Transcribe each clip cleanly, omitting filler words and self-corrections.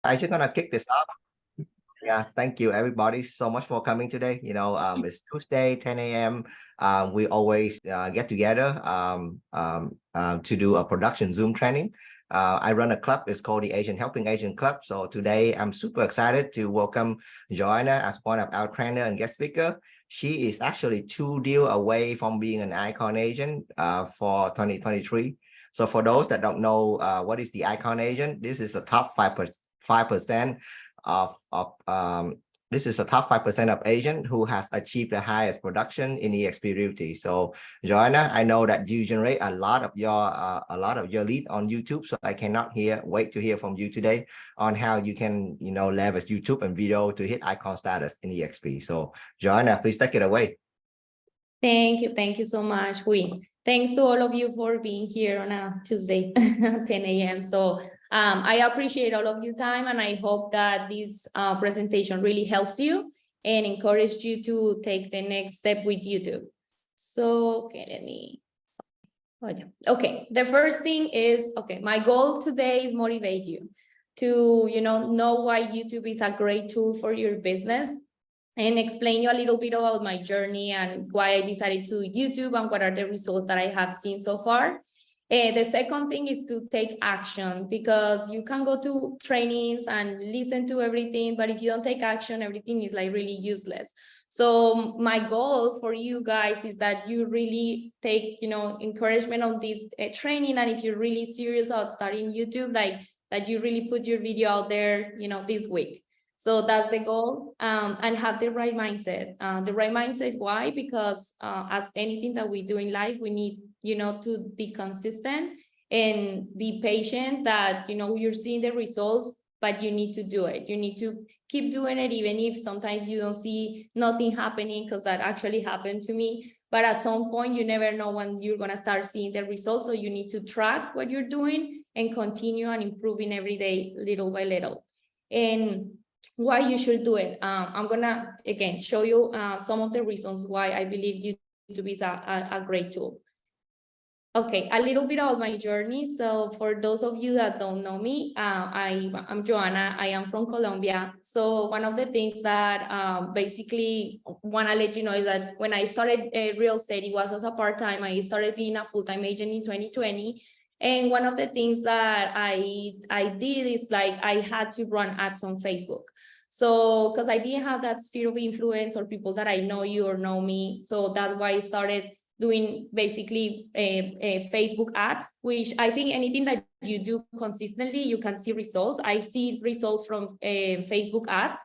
I just gonna kick this off. Yeah, thank you everybody so much for coming today. It's Tuesday, 10 a.m. We always get together to do a production Zoom training. I run a club. It's called the Asian Helping Asian Club. So today I'm super excited to welcome Jhoana as one of our trainer and guest speaker. She is actually 2 deals away from being an icon Asian for 2023. So for those that don't know what is the icon Asian, this is a top 5% of this is the top 5% of Asian who has achieved the highest production in EXP Realty. So Joanna, I know that you generate a lot of your lead on YouTube. So I cannot wait to hear from you today on how you can, leverage YouTube and video to hit icon status in EXP. So Joanna, please take it away. Thank you so much, Win. Thanks to all of you for being here on a Tuesday, 10 a.m. So I appreciate all of your time, and I hope that this presentation really helps you and encourage you to take the next step with YouTube. So, okay, the first thing is, my goal today is motivate you to, know why YouTube is a great tool for your business, and explain you a little bit about my journey and why I decided to YouTube and what are the results that I have seen so far. The second thing is to take action, because you can go to trainings and listen to everything, but if you don't take action, everything is like really useless. So my goal for you guys is that you really take, encouragement on this training. And if you're really serious about starting YouTube, like that you really put your video out there, this week. So that's the goal, and have the right mindset. The right mindset, why? Because as anything that we do in life, we need, to be consistent and be patient, that, you're seeing the results, but you need to do it. You need to keep doing it, even if sometimes you don't see nothing happening, because that actually happened to me. But at some point, you never know when you're going to start seeing the results. So you need to track what you're doing and continue and improving every day, little by little. And why you should do it. I'm gonna again show you some of the reasons why I believe YouTube is a great tool. Okay, a little bit about my journey. So for those of you that don't know me, I'm Jhoana. I am from Colombia. So one of the things that basically want to let you know is that when I started real estate, it was as a part-time. I started being a full-time agent in 2020. And one of the things that I did is like I had to run ads on Facebook. So because I didn't have that sphere of influence or people that I know you or know me. So that's why I started doing basically Facebook ads, which I think anything that you do consistently, you can see results. I see results from Facebook ads.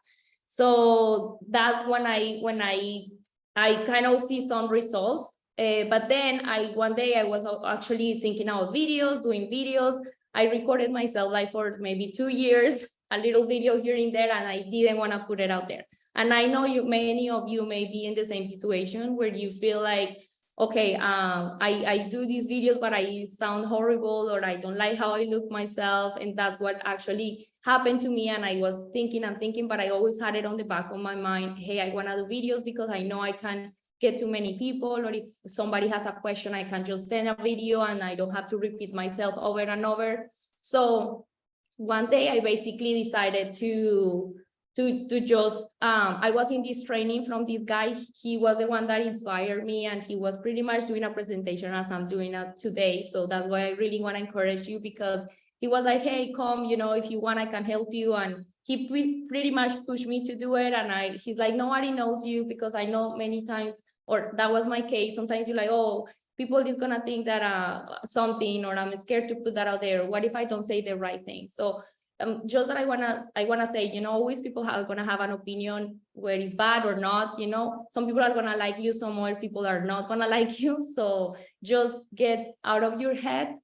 So that's when I kind of see some results. But then one day I was actually thinking about videos, doing videos. I recorded myself like for maybe 2 years, a little video here and there, and I didn't want to put it out there. And I know many of you may be in the same situation where you feel like, okay, I do these videos, but I sound horrible, or I don't like how I look myself. And that's what actually happened to me. And I was thinking, but I always had it on the back of my mind. Hey, I want to do videos because I know I can get to many people, or if somebody has a question, I can just send a video and I don't have to repeat myself over and over. So one day I basically decided to just I was in this training from this guy. He was the one that inspired me, and he was pretty much doing a presentation as I'm doing it today. So that's why I really want to encourage you, because he was like, hey, come, if you want, I can help you. And he pretty much pushed me to do it. And he's like, nobody knows you, because I know many times, or that was my case, sometimes you're like, oh, people is gonna think that something, or I'm scared to put that out there. What if I don't say the right thing? So just that I wanna say, always people are gonna have an opinion, where it's bad or not. Some people are gonna like you, some other people are not gonna like you. So just get out of your head.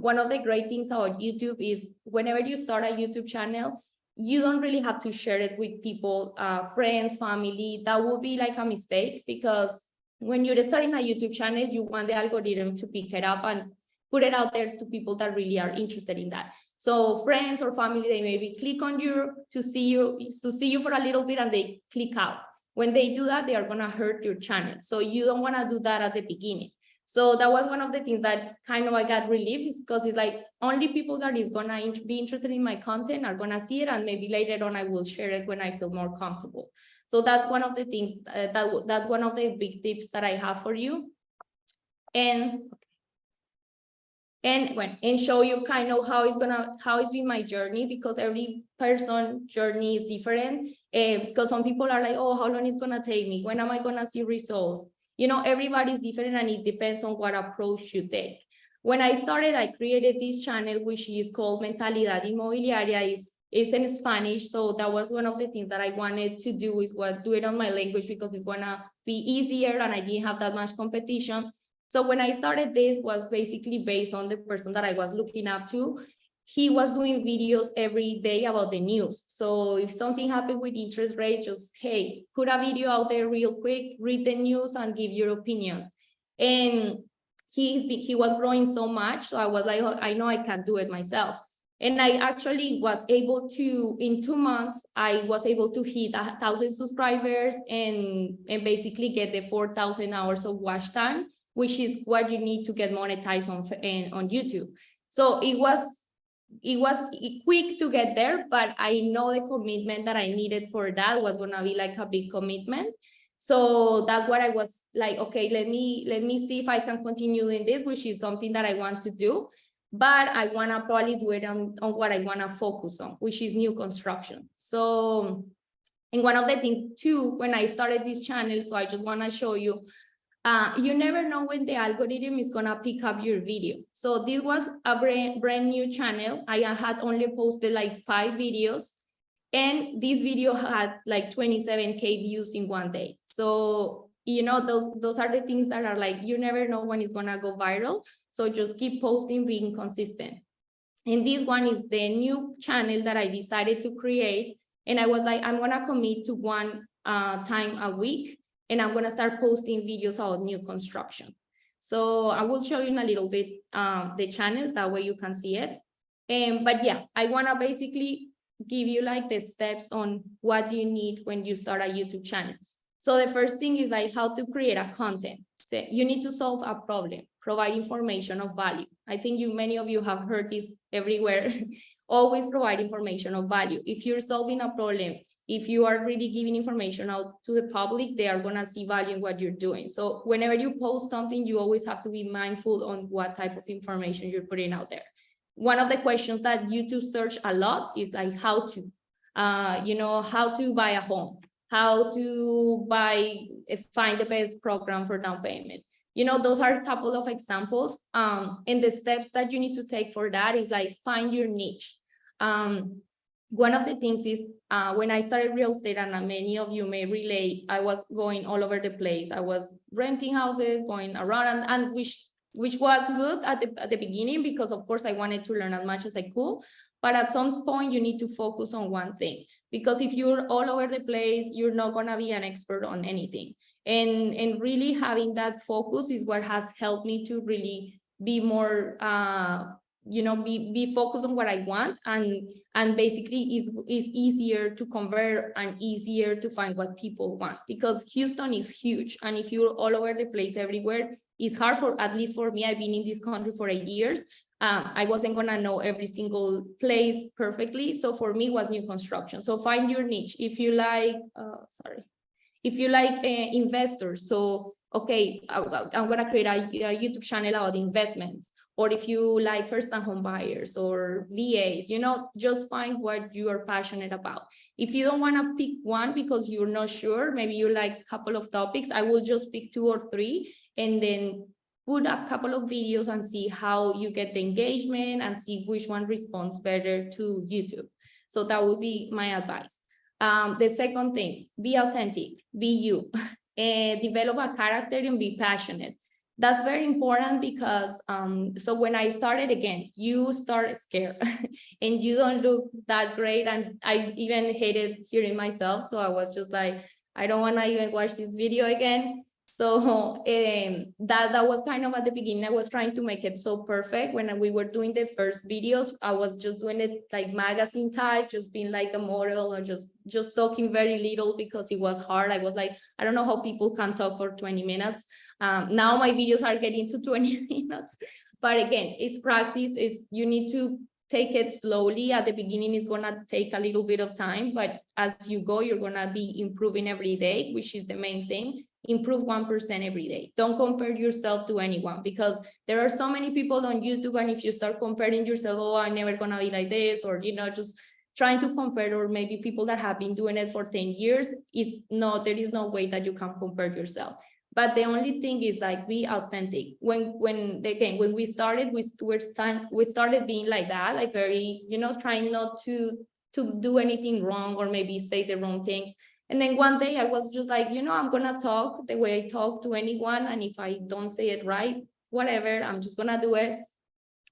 One of the great things about YouTube is whenever you start a YouTube channel, you don't really have to share it with people, friends, family. That would be like a mistake, because when you're starting a YouTube channel, you want the algorithm to pick it up and put it out there to people that really are interested in that. So friends or family, they maybe click on you to see you for a little bit, and they click out. When they do that, they are gonna hurt your channel. So you don't wanna do that at the beginning. So that was one of the things that kind of I got relief, is because it's like only people that is gonna be interested in my content are gonna see it, and maybe later on I will share it when I feel more comfortable. So that's one of the things that's one of the big tips that I have for you. And show you kind of how it's been my journey, because every person journey is different. Because some people are like, oh, how long is gonna take me? When am I gonna see results? You know, everybody's different, and it depends on what approach you take. When I started, I created this channel, which is called Mentalidad Inmobiliaria. It's in Spanish, so that was one of the things that I wanted to do, is do it on my language, because it's gonna be easier, and I didn't have that much competition. So when I started, this was basically based on the person that I was looking up to. He was doing videos every day about the news. So if something happened with interest rates, just, hey, put a video out there real quick, read the news and give your opinion. And he was growing so much. So I was like, oh, I know I can do it myself. And I actually was able to, in 2 months, I was able to hit 1,000 subscribers and basically get the 4,000 hours of watch time, which is what you need to get monetized on YouTube. So it was quick to get there, but I know the commitment that I needed for that was gonna be like a big commitment. So that's what I was like, okay, let me see if I can continue doing this, which is something that I want to do, but I wanna probably do it on what I wanna focus on, which is new construction. So, and one of the things too, when I started this channel, so I just wanna show you, you never know when the algorithm is gonna pick up your video. So this was a brand new channel. I had only posted like 5 videos, and this video had like 27K views in one day. So, you know, those are the things that are like, you never know when it's gonna go viral. So just keep posting, being consistent. And this one is the new channel that I decided to create. And I was like, I'm gonna commit to one time a week, and I'm gonna start posting videos about new construction. So I will show you in a little bit the channel, that way you can see it. But yeah, I wanna basically give you like the steps on what you need when you start a YouTube channel. So the first thing is like how to create a content. So you need to solve a problem, provide information of value. I think many of you have heard this everywhere. Always provide information of value. If you're solving a problem, if you are really giving information out to the public, they are gonna see value in what you're doing. So whenever you post something, you always have to be mindful on what type of information you're putting out there. One of the questions that YouTube search a lot is like how to, how to buy a home, how to find the best program for down payment. You know, those are a couple of examples. And the steps that you need to take for that is like find your niche. One of the things is when I started real estate, and many of you may relate, I was going all over the place. I was renting houses, going around, and which was good at the beginning, because of course I wanted to learn as much as I could. But at some point you need to focus on one thing, because if you're all over the place, you're not gonna be an expert on anything. And really having that focus is what has helped me to really be more be focused on what I want, and basically is easier to convert and easier to find what people want, because Houston is huge, and if you're all over the place everywhere, it's hard for, at least for me, I've been in this country for 8 years. I wasn't gonna know every single place perfectly. So for me, it was new construction. So find your niche. If you like, if you like investors, so okay, I'm gonna create a YouTube channel about investments. Or if you like first-time home buyers or VAs, just find what you are passionate about. If you don't want to pick one because you're not sure, maybe you like a couple of topics, I will just pick 2 or 3 and then put a couple of videos and see how you get the engagement and see which one responds better to YouTube. So that would be my advice. The second thing, be authentic, be you, develop a character and be passionate. That's very important, because so when I started, again, you start scared and you don't look that great. And I even hated hearing myself. So I was just like, I don't want to even watch this video again. So that was kind of at the beginning. I was trying to make it so perfect. When we were doing the first videos, I was just doing it like magazine type, just being like a model, or just talking very little because it was hard. I was like, I don't know how people can talk for 20 minutes. Now my videos are getting to 20 minutes. But again, it's practice. You need to take it slowly. At the beginning, it's gonna take a little bit of time, but as you go, you're gonna be improving every day, which is the main thing. Improve 1% every day. Don't compare yourself to anyone, because there are so many people on YouTube, and if you start comparing yourself, oh, I'm never gonna be like this, or just trying to compare, or maybe people that have been doing it for 10 years, there is no way that you can compare yourself. But the only thing is, like, be authentic. When we started, we started being like that, like very, trying not to do anything wrong, or maybe say the wrong things. And then one day I was just like, I'm gonna talk the way I talk to anyone, and if I don't say it right, whatever, I'm just gonna do it.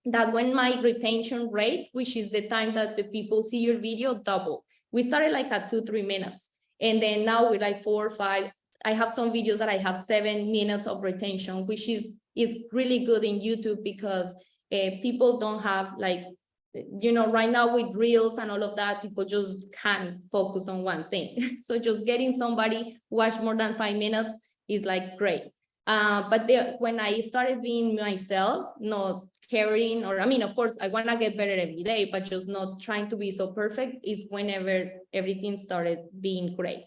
That's when my retention rate, which is the time that the people see your video, double. We started like at 2-3 minutes, and then now we're like 4 or 5. I have some videos that I have 7 minutes of retention, which is really good in YouTube, because people don't have, like, right now with reels and all of that, people just can't focus on one thing. So just getting somebody watch more than 5 minutes is like great. But when I started being myself, not caring, or of course I want to get better every day, but just not trying to be so perfect, is whenever everything started being great.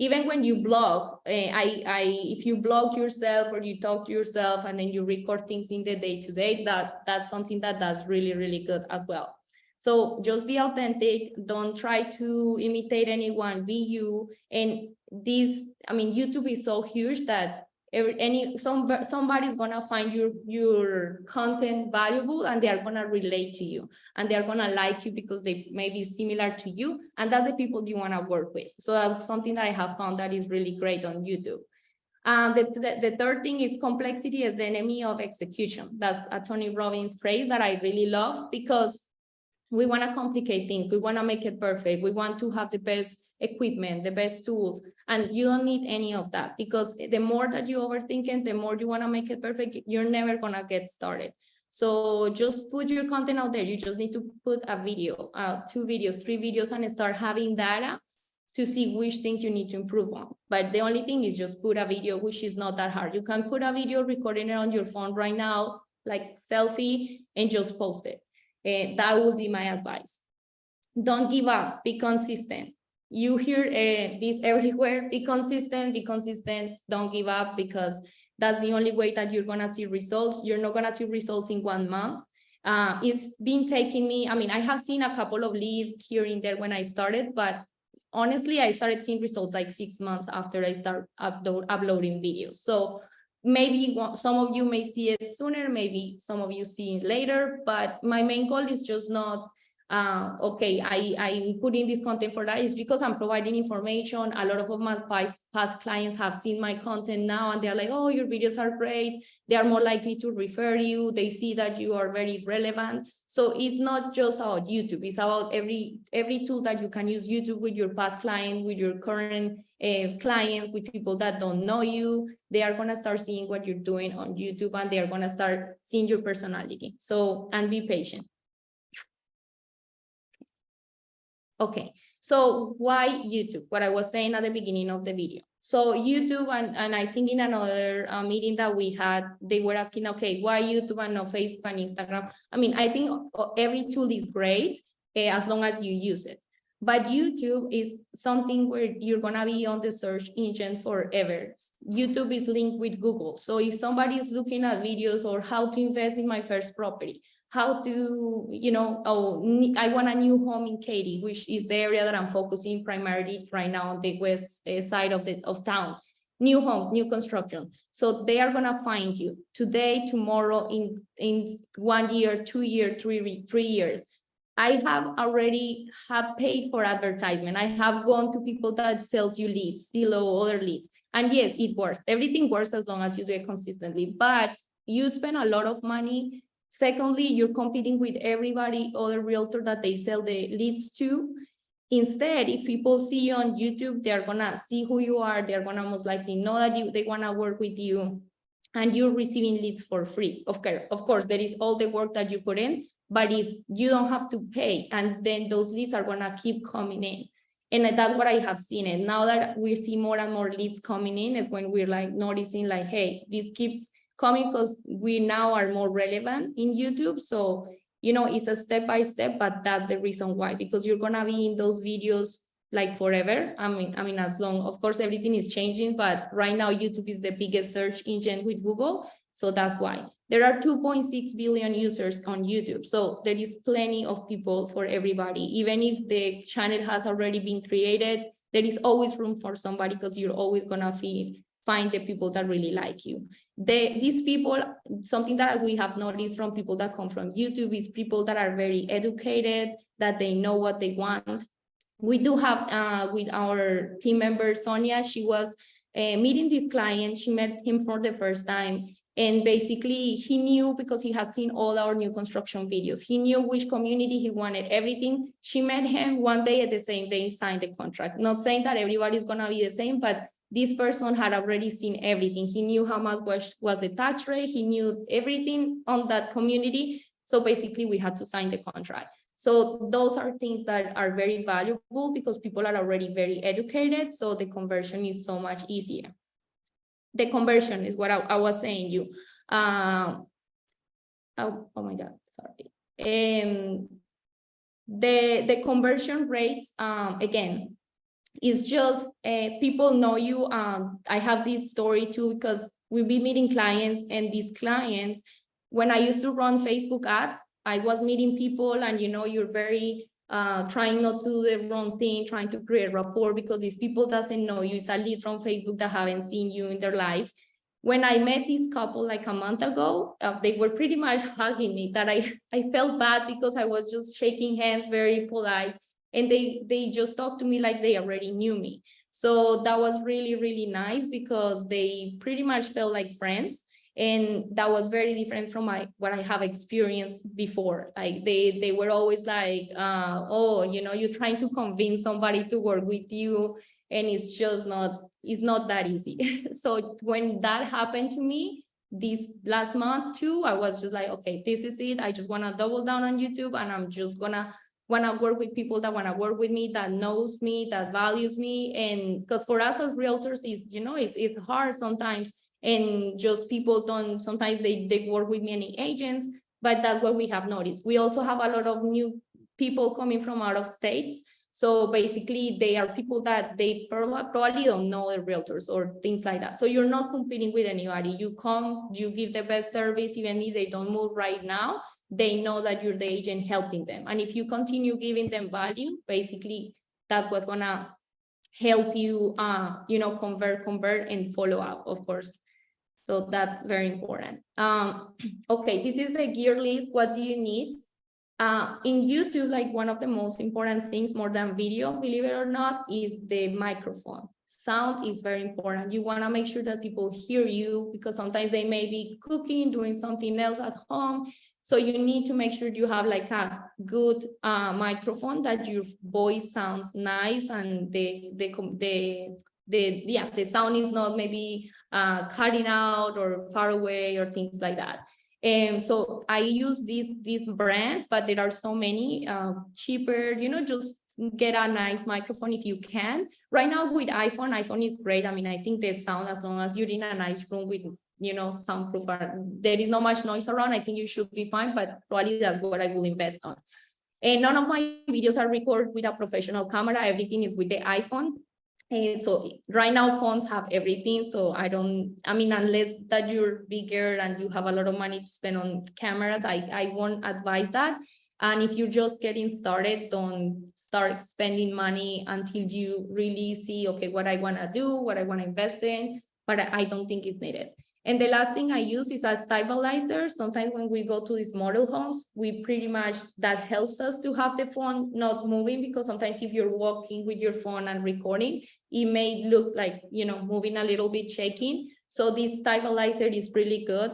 Even when you blog, if you blog yourself, or you talk to yourself, and then you record things in the day-to-day, that's something that does really, really good as well. So just be authentic. Don't try to imitate anyone. Be you. And YouTube is so huge that somebody's gonna find your content valuable, and they are gonna relate to you, and they're gonna like you because they may be similar to you, and that's the people you want to work with. So that's something that I have found that is really great on YouTube. The third thing is, complexity is the enemy of execution. That's a Tony Robbins phrase that I really love, because we want to complicate things. We want to make it perfect. We want to have the best equipment, the best tools, and you don't need any of that, because the more that you overthink it, the more you want to make it perfect, you're never going to get started. So just put your content out there. You just need to put a video, 2 videos, 3 videos, and start having data to see which things you need to improve on. But the only thing is, just put a video, which is not that hard. You can put a video, recording it on your phone right now, like selfie, and just post it. That would be my advice. Don't give up. Be consistent. You hear this everywhere. Be consistent. Be consistent. Don't give up, because that's the only way that you're gonna see results. You're not gonna see results in 1 month. It's been taking me. I have seen a couple of leads here and there when I started, but honestly, I started seeing results like 6 months after I start uploading videos. So maybe some of you may see it sooner, maybe some of you see it later, but my main goal is just not, okay, I'm putting this content for that. It's because I'm providing information. A lot of my past clients have seen my content now, and they're like, oh, your videos are great. They are more likely to refer you. They see that you are very relevant. So it's not just about YouTube. It's about every tool that you can use YouTube with your past client, with your current clients, with people that don't know you. They are going to start seeing what you're doing on YouTube, and they are going to start seeing your personality. So, and be patient. Okay, so why YouTube? What I was saying at the beginning of the video. So YouTube, and I think in another meeting that we had, they were asking, okay, why YouTube and not Facebook and Instagram? I think every tool is great as long as you use it. But YouTube is something where you're gonna be on the search engine forever. YouTube is linked with Google. So if somebody is looking at videos, or how to invest in my first property, how to, I want a new home in Katy, which is the area that I'm focusing primarily right now on the west side of town. New homes, new construction. So they are gonna find you today, tomorrow, in 1 year, 2 years, 3 years. I have already paid for advertisement. I have gone to people that sells you leads, Zillow, other leads. And yes, it works. Everything works as long as you do it consistently, but you spend a lot of money. Secondly, you're competing with everybody, other realtor that they sell the leads to. Instead, if people see you on YouTube, they're gonna see who you are. They're gonna most likely know that they wanna work with you, and you're receiving leads for free. Of course, there is all the work that you put in, but you don't have to pay, and then those leads are gonna keep coming in. And that's what I have seen. And now that we see more and more leads coming in, is when we're like noticing like, hey, this keeps coming because we now are more relevant in YouTube. So, you know, it's a step by step, but that's the reason why, because you're gonna be in those videos like forever. I mean, as long, of course, everything is changing, but right now YouTube is the biggest search engine with Google. So that's why there are 2.6 billion users on YouTube. So there is plenty of people for everybody. Even if the channel has already been created, there is always room for somebody, because you're always gonna find the people that really like you. These people, something that we have noticed from people that come from YouTube, is people that are very educated, that they know what they want. We do have with our team member Sonia, she was meeting this client. She met him for the first time, and basically he knew, because he had seen all our new construction videos, he knew which community he wanted, everything. She met him one day, at the same day signed the contract. Not saying that everybody's gonna be the same, but this person had already seen everything. He knew how much was the tax rate, he knew everything on that community. So basically we had to sign the contract. So those are things that are very valuable, because people are already very educated. So the conversion is so much easier. The conversion is what I was saying you. Oh my God, sorry. The conversion rates, again, is just people know you. I have this story too, because we'll be meeting clients, and these clients, when I used to run Facebook ads, I was meeting people, and you know, you're very trying not to do the wrong thing, trying to create rapport, because these people doesn't know you. It's a lead from Facebook that haven't seen you in their life. When I met this couple like a month ago, they were pretty much hugging me, that I felt bad, because I was just shaking hands, very polite, and they just talked to me like they already knew me. So that was really, really nice, because they pretty much felt like friends. And that was very different from what I have experienced before. Like they were always like, oh, you know, you're trying to convince somebody to work with you, and it's not that easy. So when that happened to me this last month too, I was just like, okay, this is it. I just want to double down on YouTube, and I'm just gonna want to work with people that want to work with me, that knows me, that values me. And because for us as realtors, is, you know, it's hard sometimes, and just people don't, sometimes they work with many agents, but that's what we have noticed. We also have a lot of new people coming from out of states. So basically they are people that they probably don't know the realtors or things like that. So you're not competing with anybody. You come, you give the best service, even if they don't move right now, they know that you're the agent helping them. And if you continue giving them value, basically that's what's gonna help you, you know, convert and follow up, of course. So that's very important. Okay, this is the gear list. What do you need? In YouTube, like one of the most important things, more than video, believe it or not, is the microphone. Sound is very important. You want to make sure that people hear you, because sometimes they may be cooking, doing something else at home. So you need to make sure you have like a good microphone, that your voice sounds nice, and the sound is not maybe cutting out or far away or things like that. So I use this brand, but there are so many cheaper, you know, just get a nice microphone if you can. Right now with iPhone is great. I mean, I think the sound, as long as you're in a nice room with, you know, soundproof, there is not much noise around, I think you should be fine, but probably that's what I will invest on. And none of my videos are recorded with a professional camera. Everything is with the iPhone. And so right now phones have everything. So I mean, unless that you're bigger and you have a lot of money to spend on cameras, I won't advise that. And if you're just getting started, don't start spending money until you really see, okay, what I want to do, what I want to invest in, but I don't think it's needed. And the last thing I use is a stabilizer. Sometimes when we go to these model homes, we pretty much, that helps us to have the phone not moving, because sometimes if you're walking with your phone and recording, it may look like, you know, moving a little bit, shaking. So this stabilizer is really good.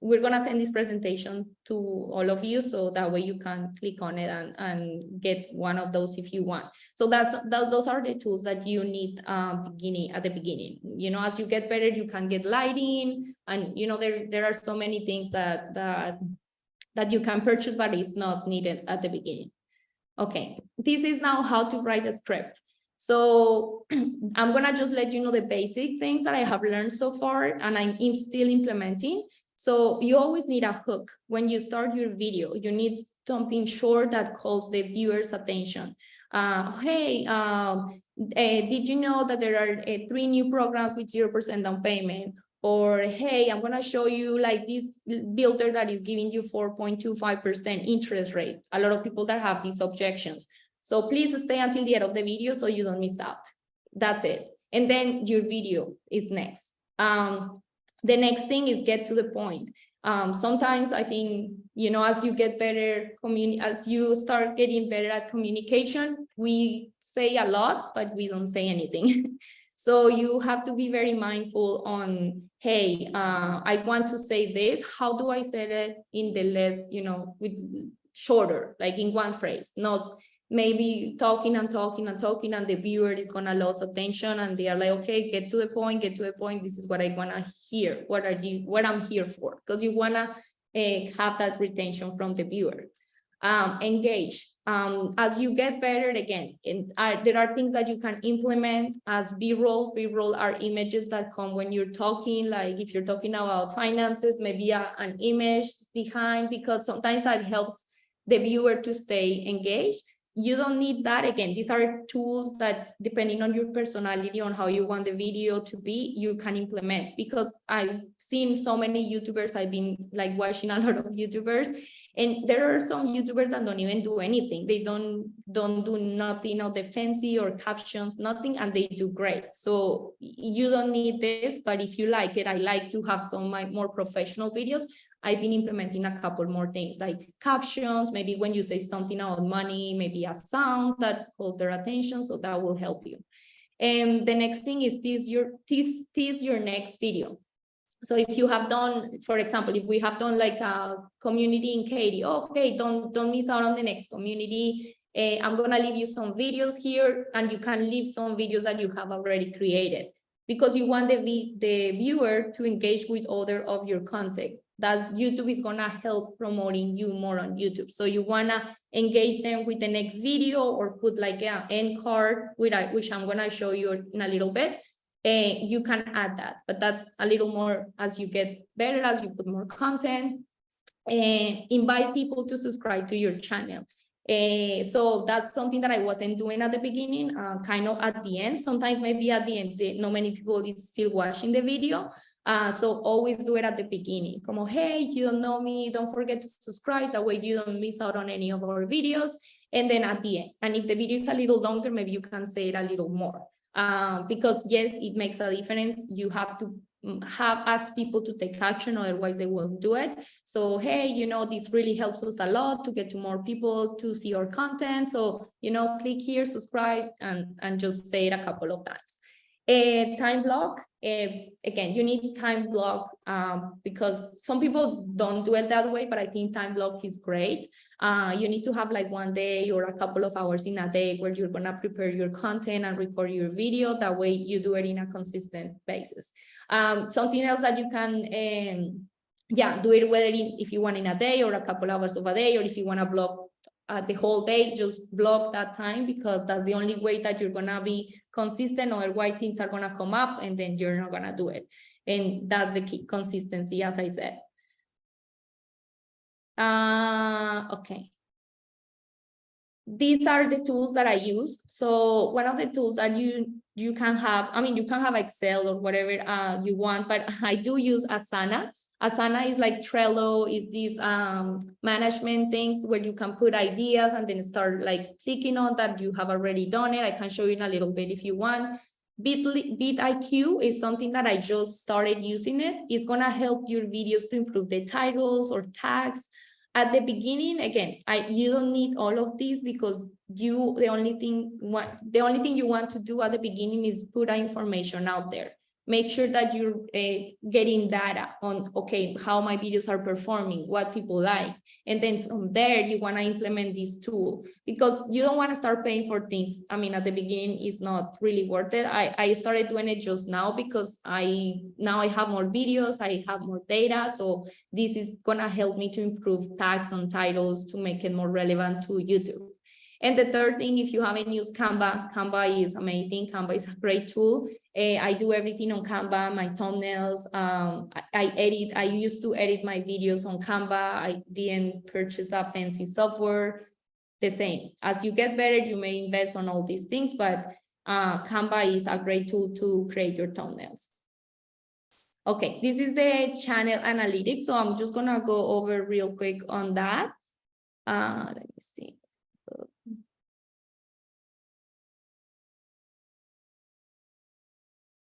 We're gonna send this presentation to all of you, so that way you can click on it and get one of those if you want. So those are the tools that you need at the beginning. You know, as you get better, you can get lighting, and you know, there are so many things that you can purchase, but it's not needed at the beginning. Okay, this is now how to write a script. So I'm gonna just let you know the basic things that I have learned so far, and I'm still implementing. So you always need a hook. When you start your video, you need something short that calls the viewer's attention. Hey, did you know that there are 3 new programs with 0% down payment? Or, hey, I'm gonna show you like this builder that is giving you 4.25% interest rate. A lot of people that have these objections. So please stay until the end of the video so you don't miss out. That's it. And then your video is next. The next thing is get to the point. Sometimes I think, you know, as you get better, as you start getting better at communication, we say a lot, but we don't say anything. So you have to be very mindful on, hey, I want to say this. How do I say it in the less, you know, with shorter, like in one phrase, not maybe talking and talking and talking, and the viewer is gonna lose attention, and they are like, okay, get to the point, get to the point. This is what I wanna hear. What I'm here for? Because you wanna have that retention from the viewer. Engage. As you get better, again, there are things that you can implement as B-roll. B-roll are images that come when you're talking, like if you're talking about finances, maybe an image behind, because sometimes that helps the viewer to stay engaged. You don't need that. Again, these are tools that, depending on your personality, on how you want the video to be, you can implement. Because I've seen so many YouTubers, I've been like watching a lot of YouTubers, and there are some YouTubers that don't even do anything. They don't do nothing of the fancy or captions, nothing, and they do great. So you don't need this, but if you like it, I like to have some more professional videos. I've been implementing a couple more things like captions, maybe when you say something about money, maybe a sound that calls their attention, so that will help you. And the next thing is tease your next video. So if you have done, for example, if we have done like a community in Katie, okay, don't miss out on the next community. I'm gonna leave you some videos here, and you can leave some videos that you have already created, because you want the viewer to engage with other of your content. That's YouTube is gonna help promoting you more on YouTube. So you wanna engage them with the next video, or put like an end card, which I'm gonna show you in a little bit. You can add that, but that's a little more as you get better, as you put more content. Invite people to subscribe to your channel. So that's something that I wasn't doing at the beginning, kind of at the end. Sometimes maybe at the end, not many people is still watching the video. So always do it at the beginning. Como, hey, you don't know me, don't forget to subscribe. That way you don't miss out on any of our videos. And then at the end, and if the video is a little longer, maybe you can say it a little more. Because yes, it makes a difference. You have to ask people to take action, otherwise they won't do it. So, hey, you know, this really helps us a lot to get to more people to see our content. So, you know, click here, subscribe, and just say it a couple of times. Time block, again, you need time block, because some people don't do it that way, but I think time block is great. You need to have like one day or a couple of hours in a day where you're gonna prepare your content and record your video. That way you do it in a consistent basis. Something else that you can, do it whether if you want in a day or a couple hours of a day, or if you want to block the whole day, just block that time, because that's the only way that you're gonna be consistent. Otherwise things are gonna come up and then you're not gonna do it. And that's the key, consistency, as I said. Okay. These are the tools that I use. So one of the tools that you can have, I mean, you can have Excel or whatever you want, but I do use Asana. Asana is like Trello, is these management things where you can put ideas and then start like clicking on that you have already done it. I can show you in a little bit if you want. BitIQ is something that I just started using it. It's gonna help your videos to improve the titles or tags. At the beginning, again, you don't need all of these, because the only thing you want to do at the beginning is put information out there. Make sure that you're getting data on, okay, how my videos are performing, what people like. And then from there, you want to implement this tool, because you don't want to start paying for things. I mean, at the beginning, it's not really worth it. I started doing it just now because now I have more videos, I have more data. So this is going to help me to improve tags and titles to make it more relevant to YouTube. And the third thing, if you haven't used Canva, Canva is amazing. Canva is a great tool. I do everything on Canva, my thumbnails. I used to edit my videos on Canva. I didn't purchase a fancy software. The same. As you get better, you may invest on all these things, but Canva is a great tool to create your thumbnails. Okay, this is the channel analytics. So I'm just gonna go over real quick on that. Let me see.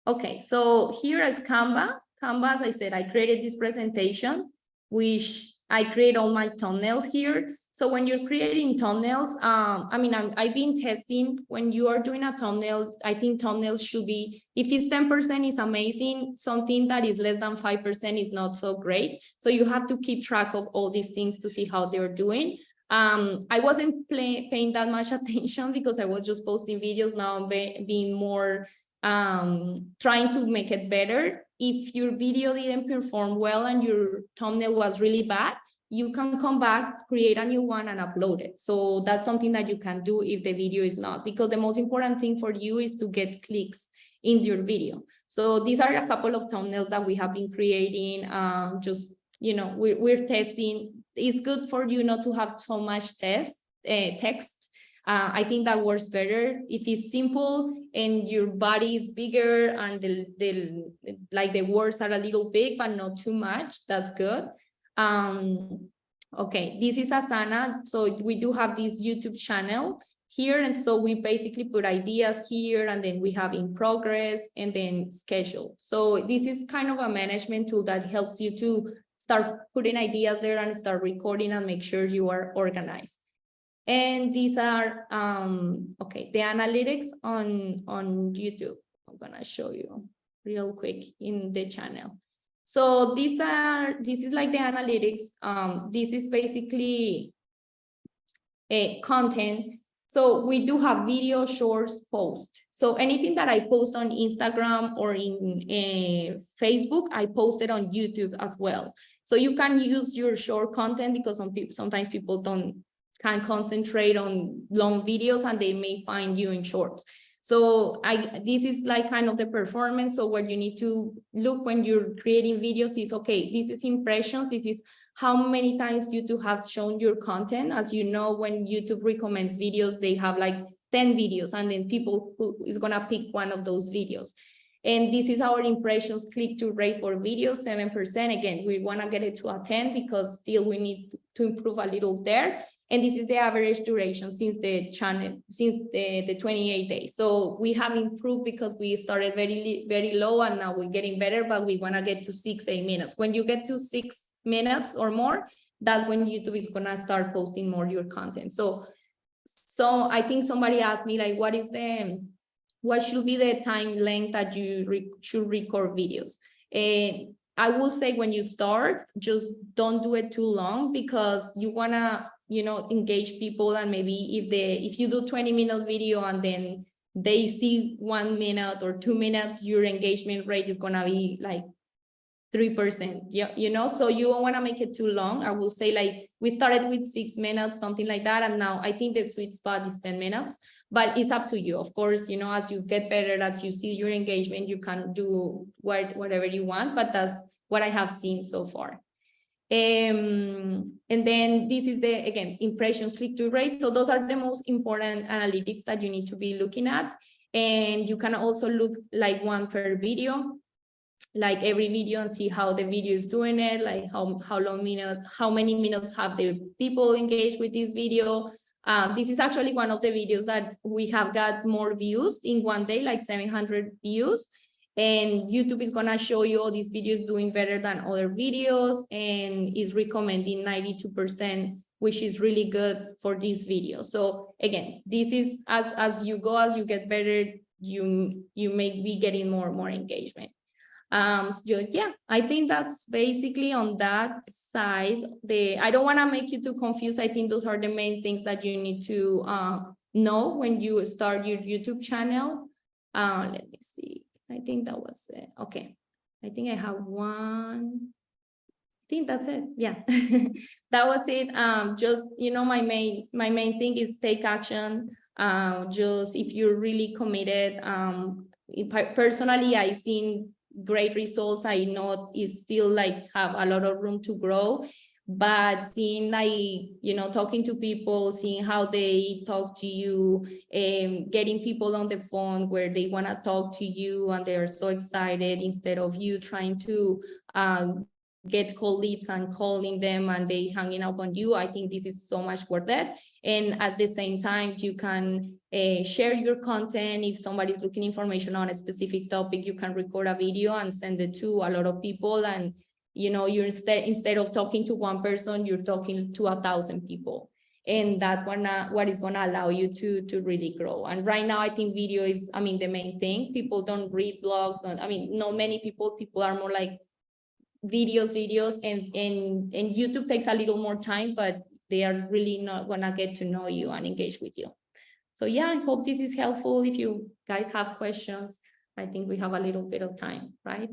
Okay, so here is Canva. Canva, as I said, I created this presentation, which I create all my thumbnails here. So when you're creating thumbnails, I mean, I've been testing when you are doing a thumbnail. I think thumbnails should be, if it's 10% is amazing, something that is less than 5% is not so great. So you have to keep track of all these things to see how they're doing. I wasn't paying that much attention because I was just posting videos. Now I'm being more trying to make it better. If your video didn't perform well and your thumbnail was really bad, you can come back, create a new one and upload it. So that's something that you can do if the video is not, because the most important thing for you is to get clicks in your video. So these are a couple of thumbnails that we have been creating. Just, you know, we're testing. It's good for you not to have so much text. I think that works better if it's simple and your body is bigger and the words are a little big, but not too much. That's good. Okay, this is Asana. So we do have this YouTube channel here. And so we basically put ideas here, and then we have in progress and then schedule. So this is kind of a management tool that helps you to start putting ideas there and start recording and make sure you are organized. And these are, okay, the analytics on YouTube. I'm gonna show you real quick in the channel. So this is like the analytics. This is basically a content. So we do have video, shorts, post. So anything that I post on Instagram or in Facebook, I post it on YouTube as well. So you can use your short content because sometimes people can concentrate on long videos and they may find you in shorts. So this is like kind of the performance. So what you need to look when you're creating videos is, okay, this is impressions. This is how many times YouTube has shown your content. As you know, when YouTube recommends videos, they have like 10 videos and then people who is gonna pick one of those videos. And this is our impressions click-through rate for videos, 7%. Again, we wanna get it to a 10 because still we need to improve a little there. And this is the average duration since the channel, since the 28 days. So we have improved because we started very low and now we're getting better, but we want to get to 6-8 minutes. When you get to 6 minutes or more, that's when YouTube is going to start posting more your content. So I think somebody asked me, like, what should be the time length that you should record videos? I will say when you start, just don't do it too long because you want to, you know, engage people. And maybe if you do 20-minute video and then they see 1 minute or 2 minutes, your engagement rate is going to be like 3%. Yeah, you know, so you don't want to make it too long. I will say, like, we started with 6 minutes, something like that. And now I think the sweet spot is 10 minutes, but it's up to you. Of course, you know, as you get better, as you see your engagement, you can do whatever you want, but that's what I have seen so far. And then this is the, again, impressions click-through rate. So those are the most important analytics that you need to be looking at. And you can also look like one per video, like every video, and see how the video is doing it, like how many minutes have the people engaged with this video. This is actually one of the videos that we have got more views in one day, like 700 views. And YouTube is going to show you all these videos doing better than other videos and is recommending 92%, which is really good for this video. So again, this is as you go, as you get better, you may be getting more engagement. Yeah, I think that's basically on that side. I don't want to make you too confused. I think those are the main things that you need to know when you start your YouTube channel. Let me see. I think that was it. Okay. I think I have one. I think that's it. Yeah, that was it. Just, my main thing is take action. Just if you're really committed. Personally, I've seen great results. I know it's still like have a lot of room to grow, but seeing like, talking to people, seeing how they talk to you, getting people on the phone where they want to talk to you and they're so excited instead of you trying to get cold leads and calling them and they hanging up on you. I think this is so much worth it. And at the same time, you can share your content. If somebody's looking information on a specific topic, you can record a video and send it to a lot of people. And you're instead of talking to one person, you're talking to 1,000 people. And that's what is gonna allow you to really grow. And right now, I think video is, the main thing. People don't read blogs. Not many people are more like videos, and YouTube takes a little more time, but they are really not gonna get to know you and engage with you. So yeah, I hope this is helpful. If you guys have questions, I think we have a little bit of time, right?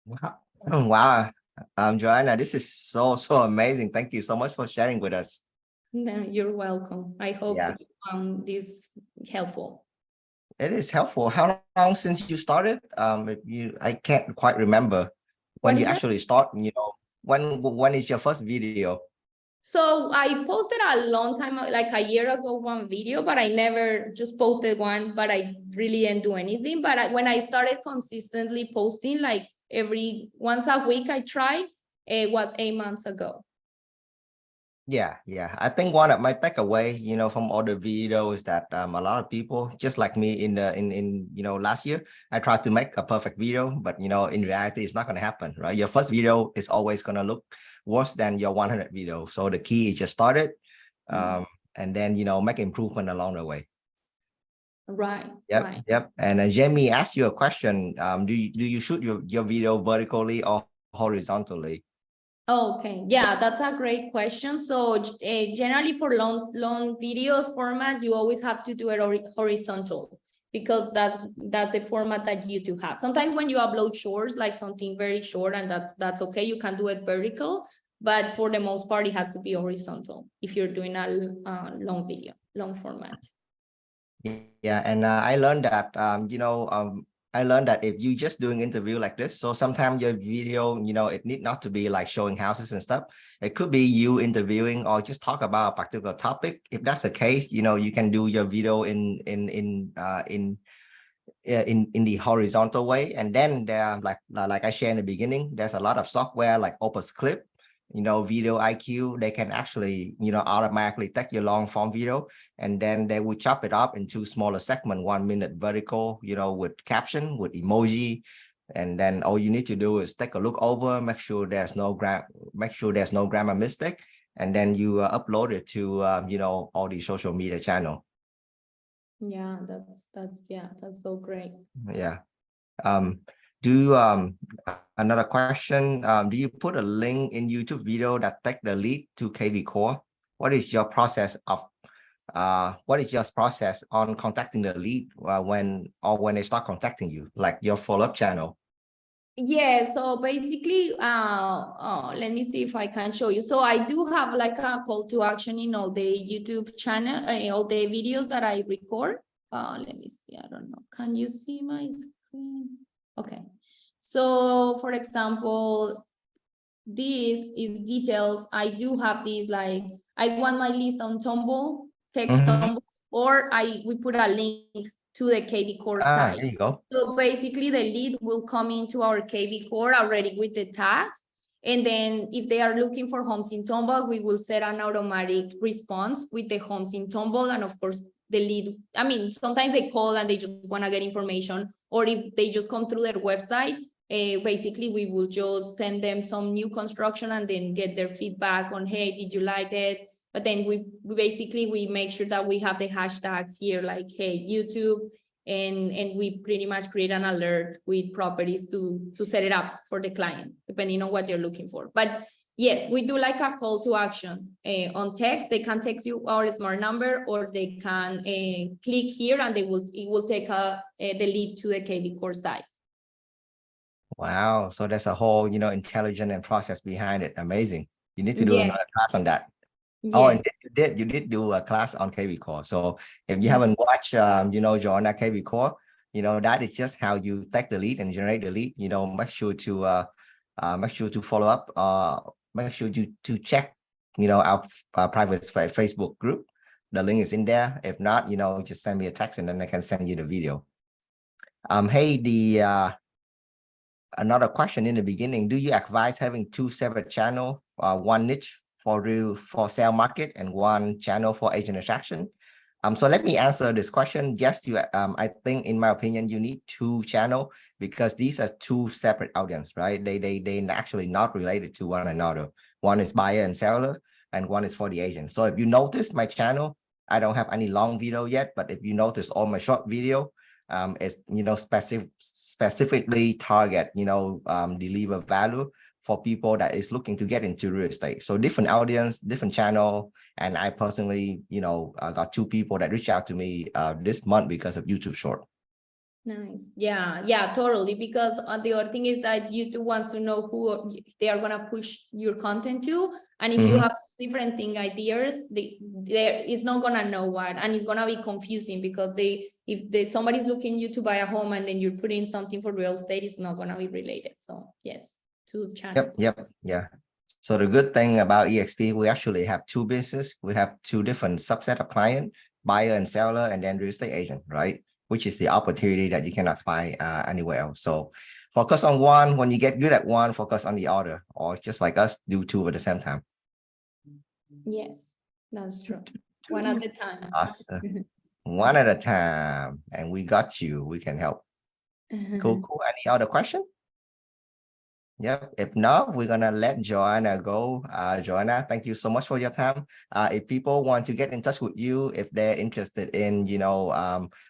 Wow. Wow. Jhoana, this is so amazing. Thank you so much for sharing with us. No, you're welcome. I hope Yeah. you found this helpful. It is helpful. How long since you started? I can't quite remember when What you is it? actually start, when is your first video? So I posted a long time, like a year ago, one video, but I never just posted one, but I really didn't do anything. But when I started consistently posting, like once a week, I tried, it was 8 months ago. Yeah. I think one of my takeaway, from all the videos that a lot of people, just like me in last year, I tried to make a perfect video, but in reality, it's not gonna happen, right? Your first video is always gonna look worse than your 100 video. So the key is just start it, and then make improvement along the way. Right. Yep. Right. Yep. And Jamie asked you a question. Do you shoot your video vertically or horizontally? Okay, yeah, that's a great question. So generally for long videos format, you always have to do it horizontal, because that's the format that YouTube has. Sometimes when you upload shorts, like something very short, and that's okay, you can do it vertical, but for the most part, it has to be horizontal if you're doing a long video, long format. Yeah, and I learned that I learned that if you just doing interview like this, so sometimes your video, it need not to be like showing houses and stuff. It could be you interviewing or just talk about a particular topic. If that's the case, you can do your video in the horizontal way. And then there are like I shared in the beginning, there's a lot of software like Opus Clip, Video IQ. They can actually automatically take your long form video, and then they will chop it up into smaller segment, 1 minute vertical, with caption, with emoji. And then all you need to do is take a look over, make sure there's no grammar mistake, and then you upload it to all the social media channel. Yeah, that's so great. Yeah. Another question, do you put a link in YouTube video that take the lead to KV Core? What is your process on contacting the lead when they start contacting you, like your follow-up channel? Yeah, so basically, let me see if I can show you. So I do have like a call to action in all the YouTube channel, all the videos that I record. Let me see, I don't know. Can you see my screen? Okay. So for example, this is details. I do have these, like, I want my list on Tumblr, text Tumblr, or we put a link to the KV Core site. There you go. So basically the lead will come into our KV Core already with the tag. And then if they are looking for homes in Tomball, we will set an automatic response with the homes in Tomball. And of course, the lead, sometimes they call and they just want to get information, or if they just come through their website, basically we will just send them some new construction and then get their feedback on, hey, did you like it? But then we basically make sure that we have the hashtags here, like, hey, YouTube, and we pretty much create an alert with properties to set it up for the client, depending on what they're looking for. But yes, we do like a call to action on text. They can text you our smart number, or they can click here and it will take the lead to the KV Core site. Wow. So there's a whole, intelligent and process behind it. Amazing. You need to do Yeah. another class on that. Oh, Yeah. and you did do a class on KV Core. So if you Mhm. haven't watched, Jhoana KV Core, that is just how you take the lead and generate the lead. Make sure to follow up. Make sure to check, our private Facebook group. The link is in there. If not, just send me a text and then I can send you the video. Hey, another question in the beginning, do you advise having two separate channels, one niche for sale market and one channel for agent attraction? So let me answer this question. I think in my opinion, you need two channels because these are two separate audience, right? They actually not related to one another. One is buyer and seller and one is for the agent. So if you notice my channel, I don't have any long video yet, but if you notice all my short video, it's specifically target deliver value for people that is looking to get into real estate. So different audience, different channel, and I personally got two people that reached out to me this month because of YouTube short. Nice. Yeah, totally. Because the other thing is that YouTube wants to know who they are gonna push your content to, and if you have different ideas, it's not gonna know what, and it's gonna be confusing because if somebody's looking you to buy a home and then you're putting something for real estate, it's not gonna be related. So yes, two channels. Yep. Yeah. So the good thing about EXP, we actually have two business. We have two different subset of client, buyer and seller, and then real estate agent, right? Which is the opportunity that you cannot find anywhere else. So focus on one. When you get good at one, focus on the other, or just like us, do two at the same time. Yes, that's true. One at a time. Awesome. One at a time. And we got you. We can help. Cool. Any other question? Yep. If not, we're gonna let Jhoana go. Jhoana, thank you so much for your time. If people want to get in touch with you, if they're interested in,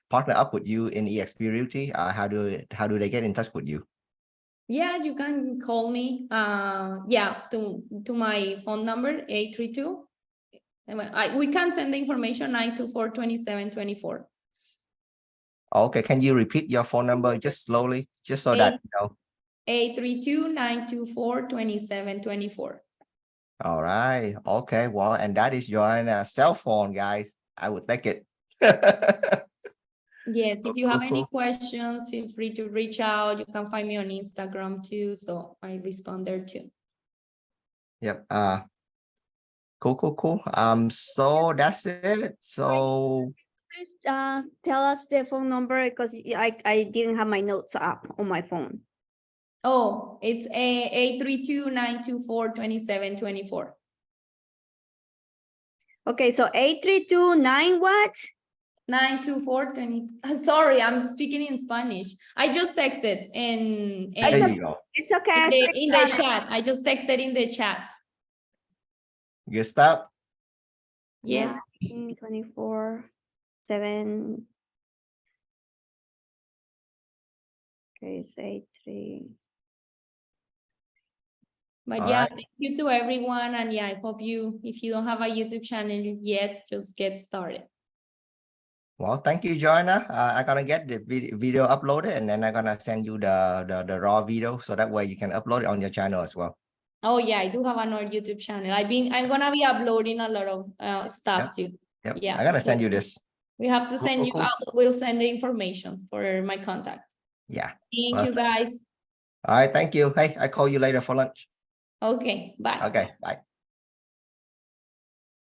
partner up with you in EXP Realty, how do they get in touch with you? Yeah, you can call me. To my phone number 832. We can send the information 924-2724. Okay, can you repeat your phone number just slowly, just so that you know? 832-924-2724. All right. Okay. Well, and that is Jhoana's cell phone, guys. I would take it. Yes, if you have any Cool. questions, feel free to reach out. You can find me on Instagram too, so I respond there too. Yep. Cool. So that's it. So Please tell us the phone number because I didn't have my notes up on my phone. Oh, it's 832-924-2724. Okay, so 832-9 what? 924-20. Sorry, I'm speaking in Spanish. I just texted in there you go. It's okay. in the chat. I just texted in the chat. Good stuff. Yes. 24, 7. Okay, it's 83. But All yeah, right. thank you to everyone. And yeah, I hope if you don't have a YouTube channel yet, just get started. Well, thank you, Jhoana. I'm gonna get the video uploaded, and then I'm gonna send you the raw video, so that way you can upload it on your channel as well. Oh yeah, I do have another YouTube channel. I'm gonna be uploading a lot of stuff too. Yep. Yeah, I'm gonna send you this. We have to send you Cool. out. We'll send the information for my contact. Yeah. Thank you, guys. All right. Thank you. Hey, I call you later for lunch. Okay, bye. Okay. Bye.